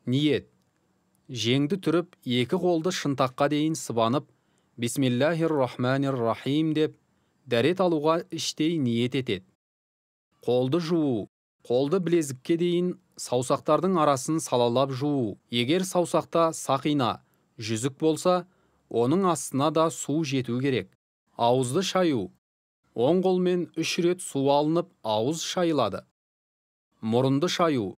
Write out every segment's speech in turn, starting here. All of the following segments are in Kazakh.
Ниет. Жеңді түріп, екі қолды шынтаққа дейін сыбанып, Бисмиллахир-рахманир-рахим деп, дәрет алуға іштей ниет етеді. Қолды жуу. Қолды білезікке дейін саусақтардың арасын салалап жуу. Егер саусақта сақина, жүзік болса, оның астына да су жету керек. Ауызды шаю. Оң қолмен 3 рет су алынып, ауыз шайылады. Мұрынды шаю.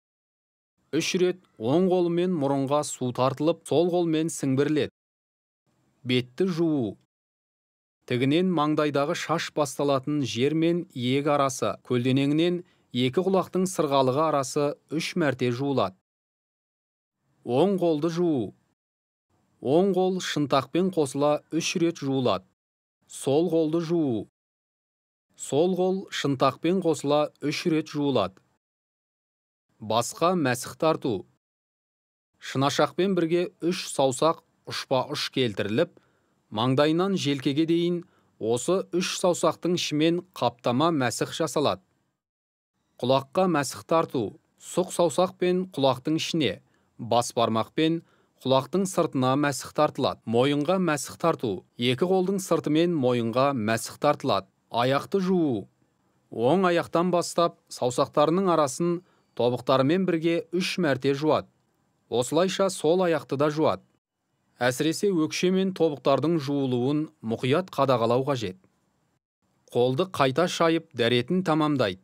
3 рет оң қолмен мұрынға су тартылып, сол қолмен сіңбіріледі. Бетті жуу. Тігінен маңдайдағы шаш басталатын жер мен иек арасы, көлденеңінен екі құлақтың сырғалығы арасы 3 мәрте жуылады. Оң қолды жуу. Оң қол шынтақпен қосыла 3 рет жуылады. Сол қолды жуу. Сол қол шынтақпен қосыла 3 рет жуылады. Басқа мәсіх тарту. Шынашақпен бірге 3 саусақ ұшпа-ұш келтіріліп, маңдайынан желкеге дейін осы 3 саусақтың ішімен қаптама мәсіх жасалады. Құлаққа мәсіх тарту. Сұқ саусақпен құлақтың ішіне, бас бармақпен құлақтың сыртына мәсіх тартылады. Мойынға мәсіх тарту. Екі қолдың сыртымен мойынға мәсіх тартылады. Аяқты жуу. Оң аяқтан бастап, саусақтарының арасын тобықтарымен бірге 3 мәрте жуады. Осылайша сол аяқты да жуады. Әсіресе өкше мен тобықтардың жуылуын мұқият қадағалау қажет. Қолды қайта шайып, дәретін тамамдайды.